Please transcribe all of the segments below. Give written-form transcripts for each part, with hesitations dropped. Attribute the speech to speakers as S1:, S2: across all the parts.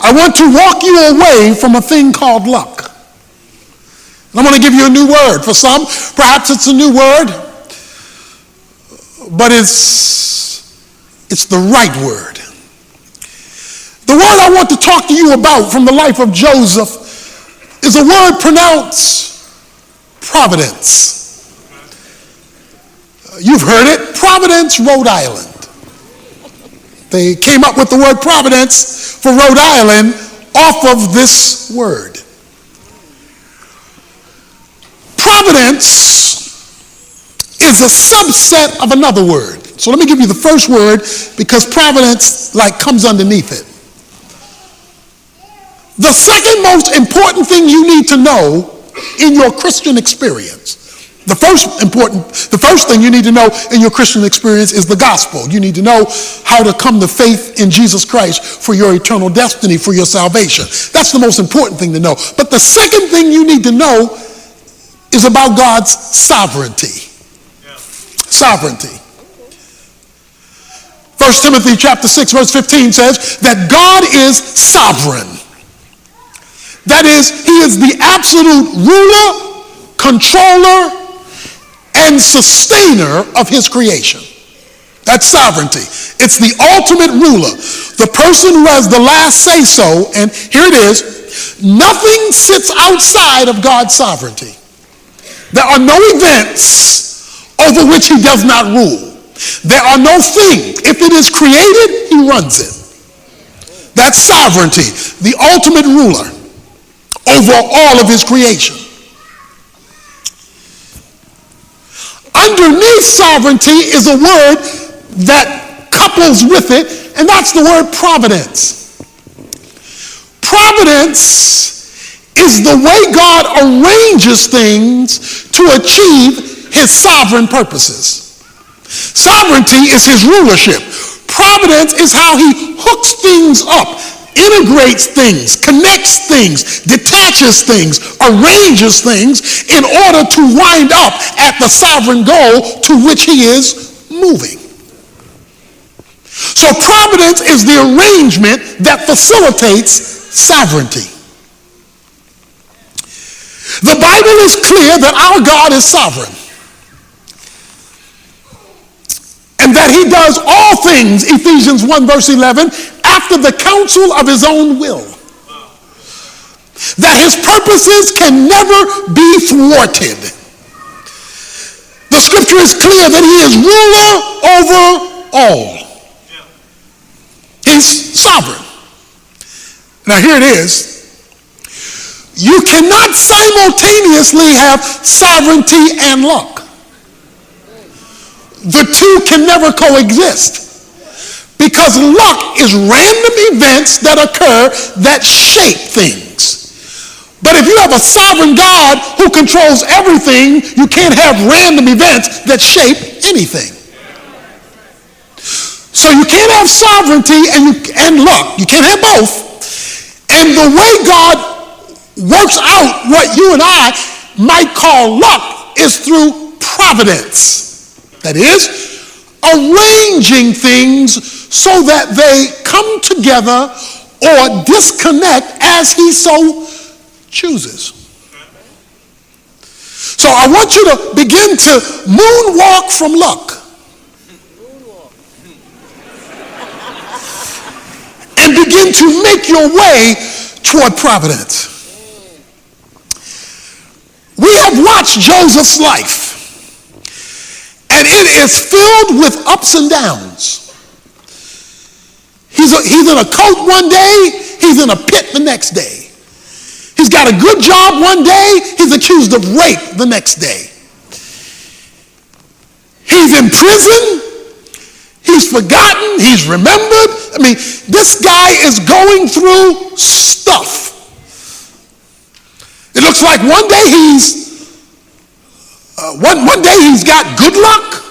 S1: I want to walk you away from a thing called luck. And I'm going to give you a new word. For some, perhaps it's a new word, but it's the right word. The word I want to talk to you about from the life of Joseph is a word pronounced providence. You've heard it, Providence, Rhode Island. They came up with the word Providence for Rhode Island off of this word. Providence is a subset of another word. So let me give you the first word because providence comes underneath it. The second most important thing you need to know in your Christian experience, the first thing you need to know in your Christian experience is the gospel. You need to know how to come to faith in Jesus Christ for your eternal destiny, for your salvation. That's the most important thing to know. But the second thing you need to know is about God's sovereignty. Yeah. Sovereignty. 1 Timothy chapter 6 verse 15 says that God is sovereign. That is, he is the absolute ruler, controller, and sustainer of his creation. That's sovereignty. It's the ultimate ruler, the person who has the last say-so, and here it is, nothing sits outside of God's sovereignty. There are no events over which he does not rule. There are no things. If it is created, he runs it. That's sovereignty, the ultimate ruler over all of his creation. Underneath sovereignty is a word that couples with it, and that's the word providence. Providence is the way God arranges things to achieve his sovereign purposes. Sovereignty is his rulership. Providence is how he hooks things up, integrates things, connects things, detaches things, arranges things in order to wind up at the sovereign goal to which he is moving. So providence is the arrangement that facilitates sovereignty. The Bible is clear that our God is sovereign and that he does all things, Ephesians 1 verse 11, after the counsel of his own will. That his purposes can never be thwarted. The scripture is clear that he is ruler over all. He's sovereign. Now here it is. You cannot simultaneously have sovereignty and luck. The two can never coexist. Because luck is random events that occur that shape things. But if you have a sovereign God who controls everything, you can't have random events that shape anything. So you can't have sovereignty and luck. You can't have both. And the way God works out what you and I might call luck is through providence. That is, arranging things so that they come together or disconnect as he so chooses. So I want you to begin to moonwalk from luck and begin to make your way toward providence. We have watched Joseph's life, and it is filled with ups and downs. He's in a coat one day, he's in a pit the next day. He's got a good job one day, he's accused of rape the next day. He's in prison, he's forgotten, he's remembered. I mean, this guy is going through stuff. It looks like one day he's got good luck,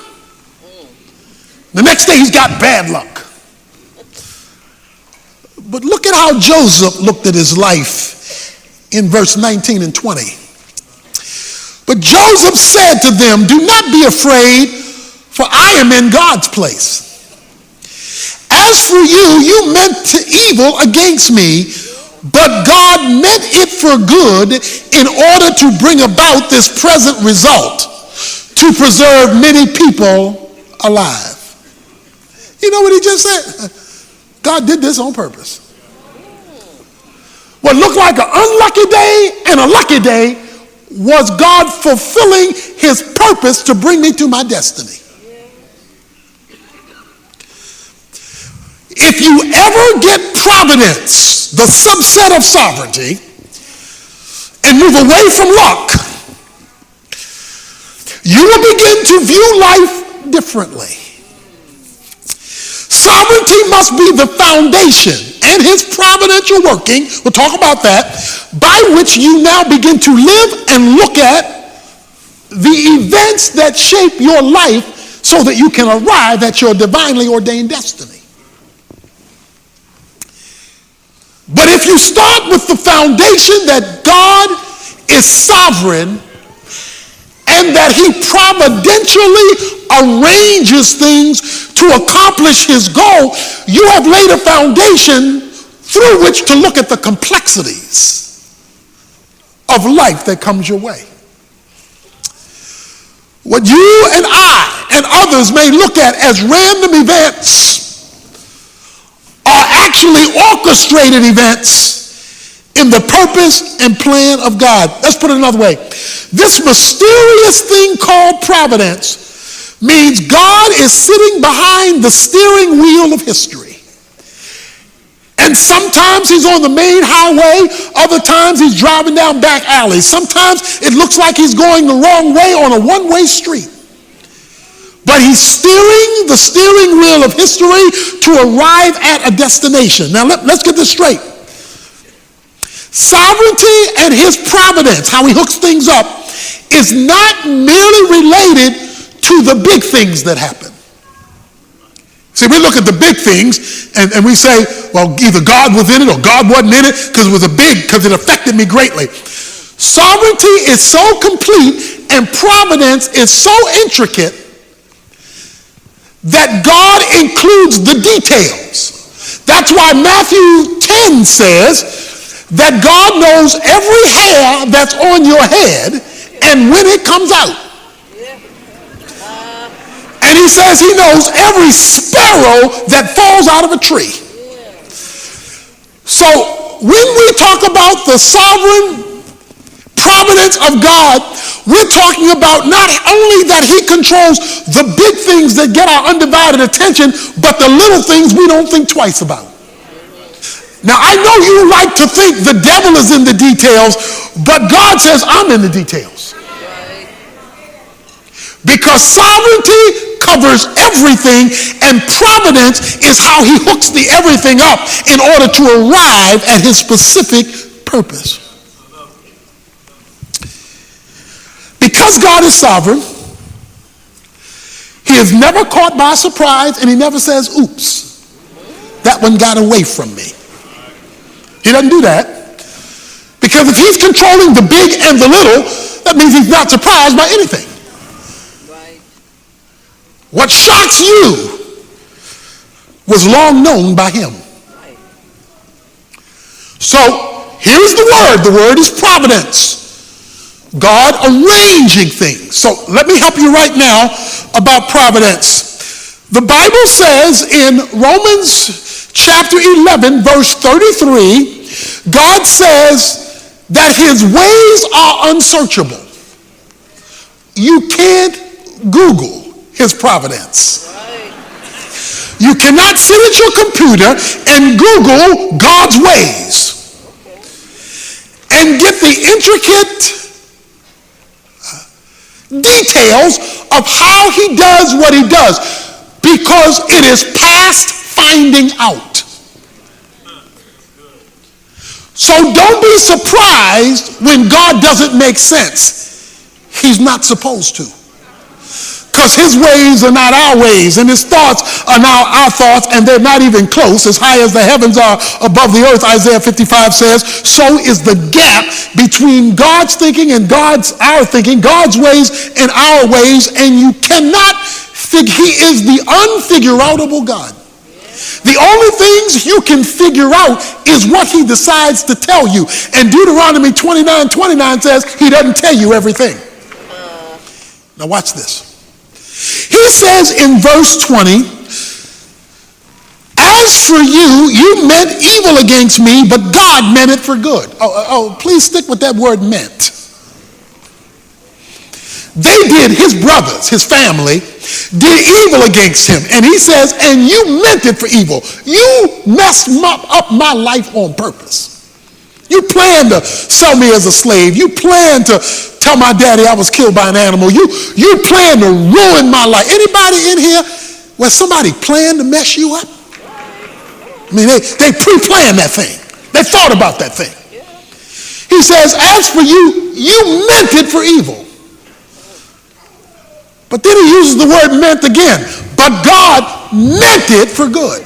S1: the next day he's got bad luck. But look at how Joseph looked at his life in verse 19 and 20. But Joseph said to them, "Do not be afraid, for I am in God's place. as for you, you meant to evil against me, but God meant it for good in order to bring about this present result, to preserve many people alive. You know what he just said? God did this on purpose. What looked like an unlucky day and a lucky day was God fulfilling his purpose to bring me to my destiny. If you ever get providence, the subset of sovereignty, and move away from luck, you will begin to view life differently. Sovereignty must be the foundation and his providential working, we'll talk about that, by which you now begin to live and look at the events that shape your life so that you can arrive at your divinely ordained destiny. But if you start with the foundation that God is sovereign and that he providentially arranges things to accomplish his goal, you have laid a foundation through which to look at the complexities of life that comes your way. What you and I and others may look at as random events are actually orchestrated events in the purpose and plan of God. Let's put it another way. This mysterious thing called providence means God is sitting behind the steering wheel of history. And sometimes he's on the main highway, other times he's driving down back alleys. Sometimes it looks like he's going the wrong way on a one-way street. But he's steering the steering wheel of history to arrive at a destination. Now let's get this straight. Sovereignty and his providence, how he hooks things up, is not merely related to the big things that happen. See, we look at the big things and we say, well, either God was in it or God wasn't in it because it affected me greatly. Sovereignty is so complete and providence is so intricate that God includes the details. That's why Matthew 10 says that God knows every hair that's on your head and when it comes out. And he says he knows every sparrow that falls out of a tree. So when we talk about the sovereign providence of God, we're talking about not only that he controls the big things that get our undivided attention, but the little things we don't think twice about. Now, I know you like to think the devil is in the details, but God says I'm in the details. Because sovereignty covers everything, and providence is how he hooks the everything up in order to arrive at his specific purpose. Because God is sovereign, he is never caught by surprise, and he never says, oops, that one got away from me. He doesn't do that. Because if he's controlling the big and the little, that means he's not surprised by anything. Right. What shocks you was long known by him. Right. So here's the word. The word is providence. God arranging things. So let me help you right now about providence. The Bible says in Romans chapter 11, verse 33, God says that his ways are unsearchable. You can't Google his providence. You cannot sit at your computer and Google God's ways and get the intricate details of how he does what he does, because it is past finding out. So don't be surprised when God doesn't make sense. He's not supposed to. Because his ways are not our ways, and his thoughts are not our thoughts, and they're not even close. As high as the heavens are above the earth, Isaiah 55 says, so is the gap between God's thinking and our thinking, God's ways and our ways, and you cannot he is the unfigure-outable God. The only things you can figure out is what he decides to tell you. And Deuteronomy 29:29 says he doesn't tell you everything. Now watch this. He says in verse 20, as for you, you meant evil against me, but God meant it for good. Please stick with that word meant. They did, his brothers, his family, did evil against him. And he says, and you meant it for evil. You messed up my life on purpose. You planned to sell me as a slave. You planned to tell my daddy I was killed by an animal. You planned to ruin my life. Anybody in here where somebody planned to mess you up? I mean, they pre-planned that thing. They thought about that thing. He says, as for you, you meant it for evil. But then he uses the word meant again. But God meant it for good.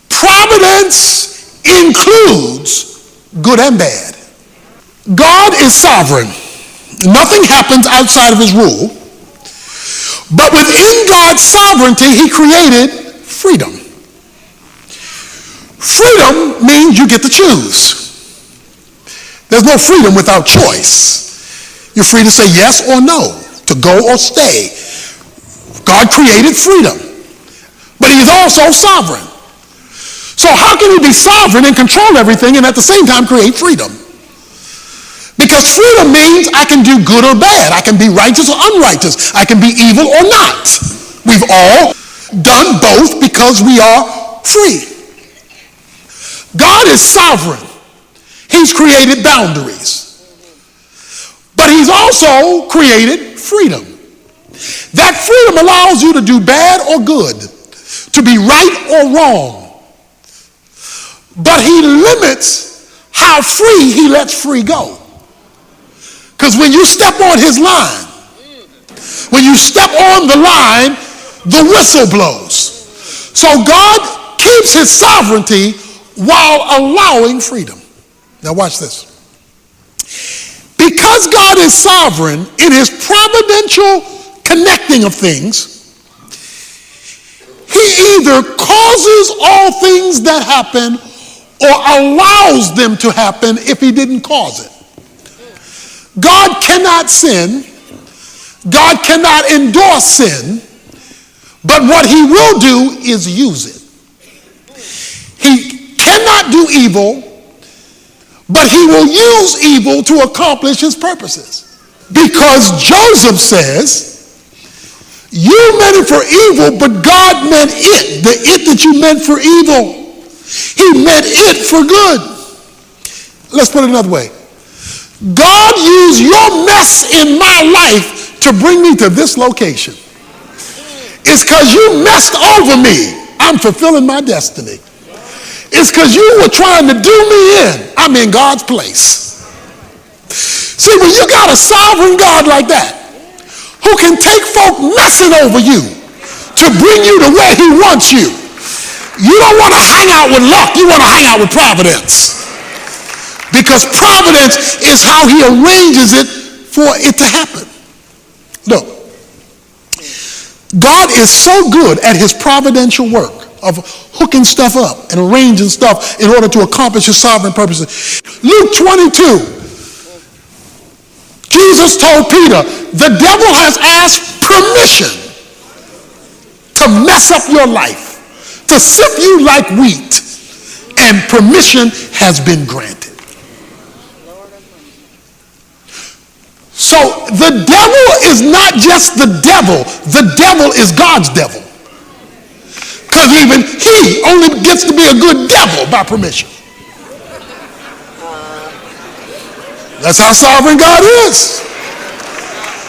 S1: Providence includes good and bad. God is sovereign. Nothing happens outside of his rule. But within God's sovereignty, he created freedom. Freedom means you get to choose. There's no freedom without choice. You're free to say yes or no, to go or stay. God created freedom, but he's also sovereign. So how can he be sovereign and control everything and at the same time create freedom? Because freedom means I can do good or bad. I can be righteous or unrighteous. I can be evil or not. We've all done both because we are free. God is sovereign. He's created boundaries. But he's also created freedom. That freedom allows you to do bad or good, to be right or wrong. But he limits how free he lets free go. Because when you step on his line, when you step on the line, the whistle blows. So God keeps his sovereignty while allowing freedom. Now watch this. Because God is sovereign in his providential connecting of things, he either causes all things that happen or allows them to happen if he didn't cause it. God cannot sin. God cannot endorse sin. But what he will do is use it. He cannot do evil, but he will use evil to accomplish his purposes. Because Joseph says, you meant it for evil, but God meant it. The it that you meant for evil, he meant it for good. Let's put it another way. God used your mess in my life to bring me to this location. It's because you messed over me. I'm fulfilling my destiny. It's because you were trying to do me in. I'm in God's place. See, when you got a sovereign God like that, who can take folk messing over you to bring you to where he wants you, you don't want to hang out with luck. You want to hang out with providence. Because providence is how he arranges it for it to happen. Look, God is so good at his providential work of hooking stuff up and arranging stuff in order to accomplish his sovereign purposes. Luke 22, Jesus told Peter, the devil has asked permission to mess up your life, to sift you like wheat, and permission has been granted. So the devil is not just the devil is God's devil. Because even he only gets to be a good devil by permission. That's how sovereign God is.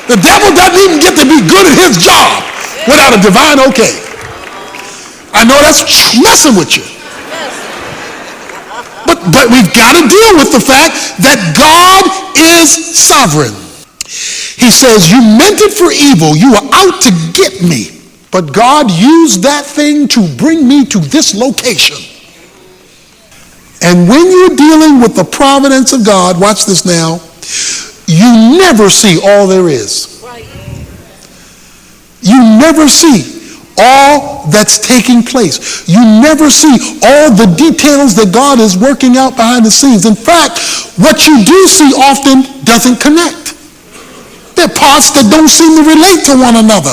S1: The devil doesn't even get to be good at his job without a divine okay. I know that's messing with you. But we've got to deal with the fact that God is sovereign. He says, you meant it for evil. You were out to get me. But God used that thing to bring me to this location. And when you're dealing with the providence of God, watch this now, you never see all there is. You never see all that's taking place. You never see all the details that God is working out behind the scenes. In fact, what you do see often doesn't connect. There are parts that don't seem to relate to one another.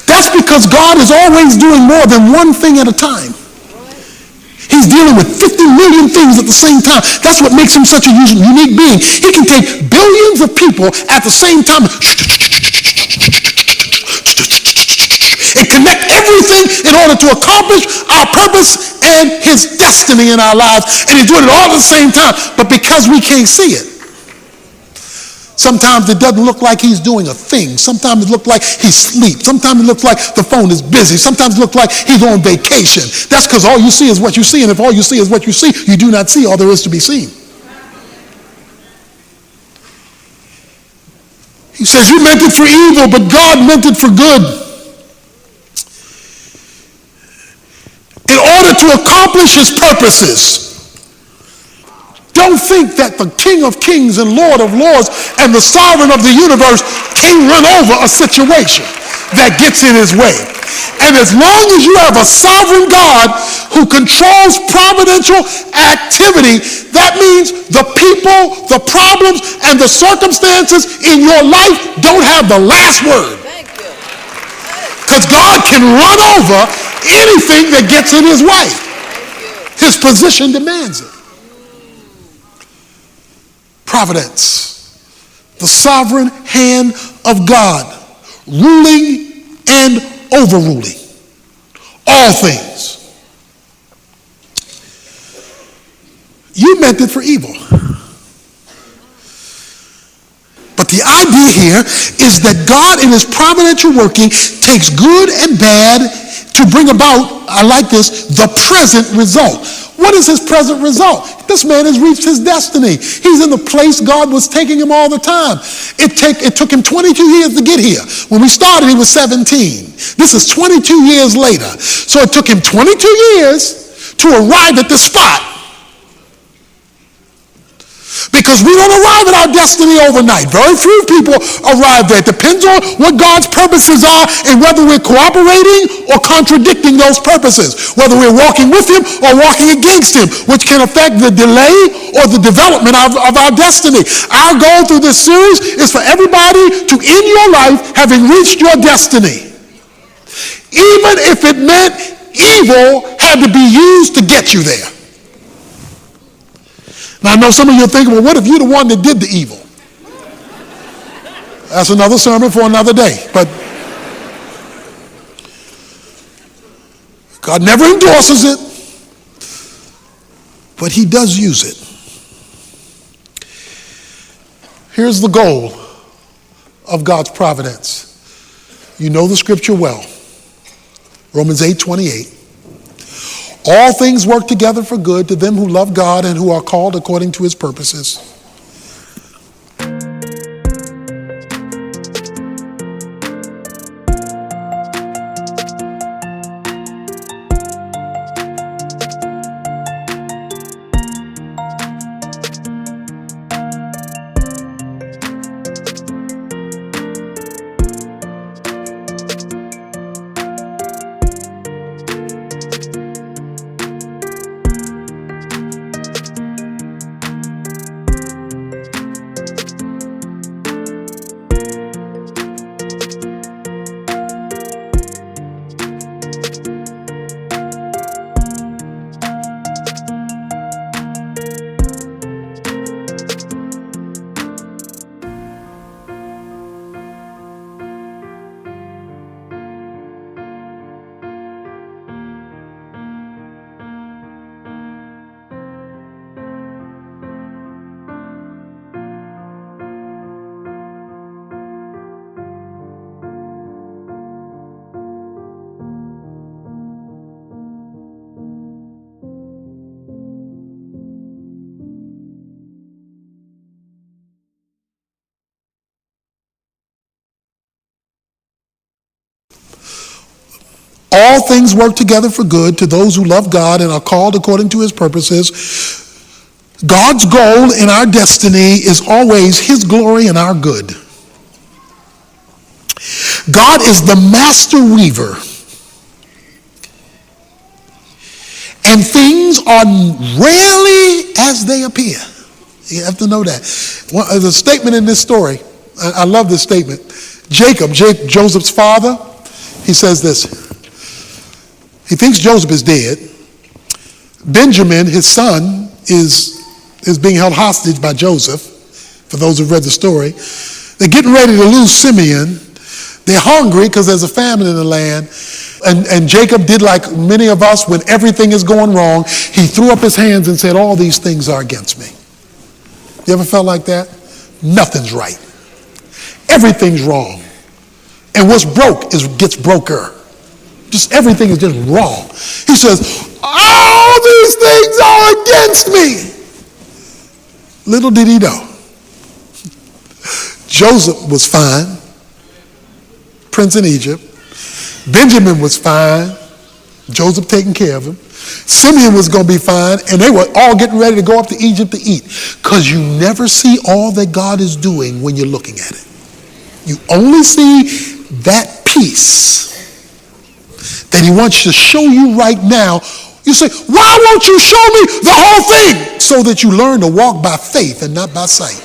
S1: That's because God is always doing more than one thing at a time. He's dealing with 50 million things at the same time. That's what makes him such a unique being. He can take billions of people at the same time and connect everything in order to accomplish our purpose and his destiny in our lives. And he's doing it all at the same time. But because we can't see it, sometimes it doesn't look like he's doing a thing. Sometimes it looks like he's asleep. Sometimes it looks like the phone is busy. Sometimes it looks like he's on vacation. That's because all you see is what you see. And if all you see is what you see, you do not see all there is to be seen. He says, you meant it for evil, but God meant it for good. In order to accomplish his purposes. Don't think that the King of Kings and Lord of Lords and the sovereign of the universe can run over a situation that gets in his way. And as long as you have a sovereign God who controls providential activity, that means the people, the problems, and the circumstances in your life don't have the last word. Because God can run over anything that gets in his way. His position demands it. Providence, the sovereign hand of God, ruling and overruling all things. You meant it for evil. But the idea here is that God in his providential working takes good and bad to bring about, I like this, the present result. What is his present result? This man has reached his destiny. He's in the place God was taking him all the time. It took him 22 years to get here. When we started, he was 17. This is 22 years later. So it took him 22 years to arrive at the spot. Because we don't arrive at our destiny overnight. Very few people arrive there. It depends on what God's purposes are and whether we're cooperating or contradicting those purposes. Whether we're walking with him or walking against him, which can affect the delay or the development of our destiny. Our goal through this series is for everybody to, in your life, having reached your destiny, even if it meant evil had to be used to get you there. Now, I know some of you are thinking, well, what if you're the one that did the evil? That's another sermon for another day. But God never endorses it, but he does use it. Here's the goal of God's providence. You know the scripture well. Romans 8:28. All things work together for good to them who love God and who are called according to his purposes. All things work together for good to those who love God and are called according to his purposes. God's goal in our destiny is always his glory and our good. God is the master weaver And things are rarely as they appear. You have to know that. There's a statement in this story. I love this statement. Jacob, Joseph's father, he says this. He thinks Joseph is dead. Benjamin, his son, is being held hostage by Joseph, for those who've read the story. They're getting ready to lose Simeon. They're hungry because there's a famine in the land. And Jacob did like many of us when everything is going wrong. He threw up his hands and said, all these things are against me. You ever felt like that? Nothing's right. Everything's wrong. And what's broke gets broker. Just everything is just wrong. He says, all these things are against me. Little did he know, Joseph was fine, prince in Egypt. Benjamin was fine, Joseph taking care of him. Simeon was going to be fine, and they were all getting ready to go up to Egypt to eat. Because you never see all that God is doing when you're looking at it. You only see that piece that he wants to show you right now. You say, why won't you show me the whole thing? So that you learn to walk by faith and not by sight.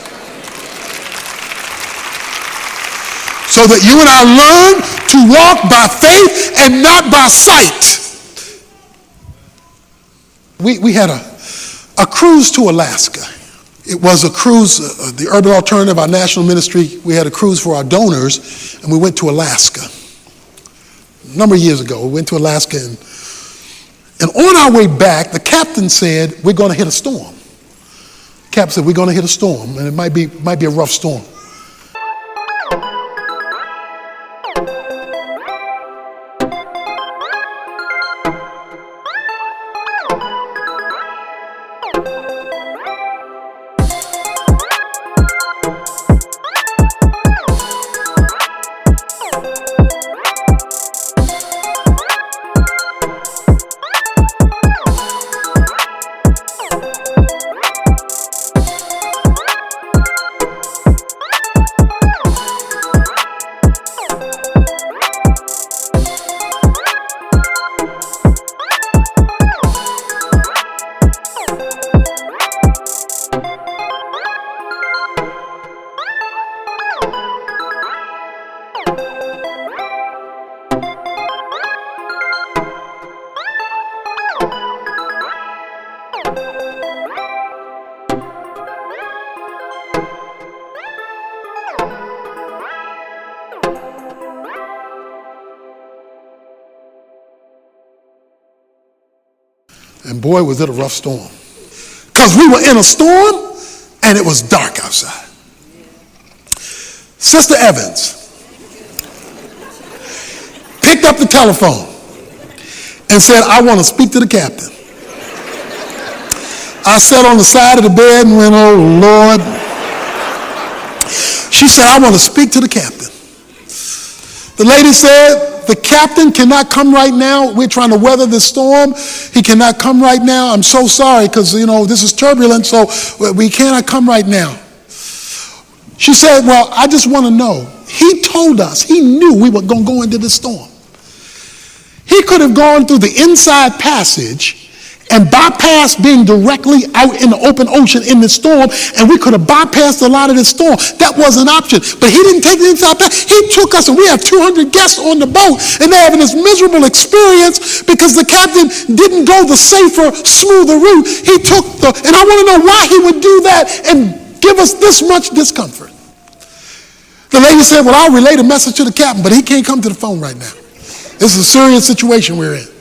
S1: So that you and I learn to walk by faith and not by sight. We had a cruise to Alaska. It was a cruise, the Urban Alternative, our national ministry, we had a cruise for our donors, and we went to Alaska. A number of years ago, we went to Alaska, and on our way back, the captain said, we're going to hit a storm. The captain said, we're going to hit a storm, and it might be a rough storm. And boy, was it a rough storm. Because we were in a storm and it was dark outside. Sister Evans picked up the telephone and said, I want to speak to the captain. I sat on the side of the bed and went, oh Lord. She said, I want to speak to the captain. The lady said, the captain cannot come right now. We're trying to weather this storm. He cannot come right now. I'm so sorry because, this is turbulent, so we cannot come right now. She said, well, I just want to know. He told us, he knew we were going to go into this storm. He could have gone through the inside passage and bypassed being directly out in the open ocean in the storm, and we could have bypassed a lot of this storm. That was an option. But he didn't take the inside pass. He took us, and we have 200 guests on the boat, and they're having this miserable experience because the captain didn't go the safer, smoother route. He took and I want to know why he would do that and give us this much discomfort. The lady said, well, I'll relay the message to the captain, but he can't come to the phone right now. This is a serious situation we're in.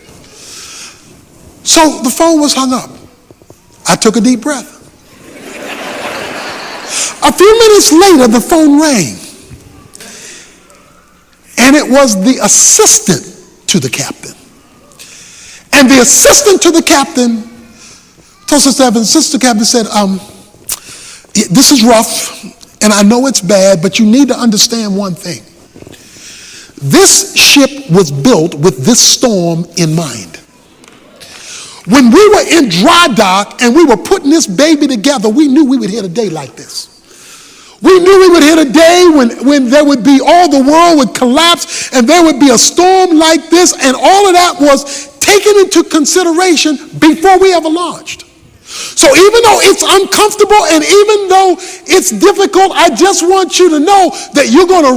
S1: So the phone was hung up. I took a deep breath. A few minutes later, the phone rang. And it was the assistant to the captain. And the assistant to the captain told Sister Evans, Sister Captain said, this is rough, and I know it's bad, but you need to understand one thing. This ship was built with this storm in mind. When we were in dry dock and we were putting this baby together, we knew we would hit a day like this. We knew we would hit a day when there would be, all the world would collapse and there would be a storm like this, and all of that was taken into consideration before we ever launched. So even though it's uncomfortable and even though it's difficult, I just want you to know that you're going to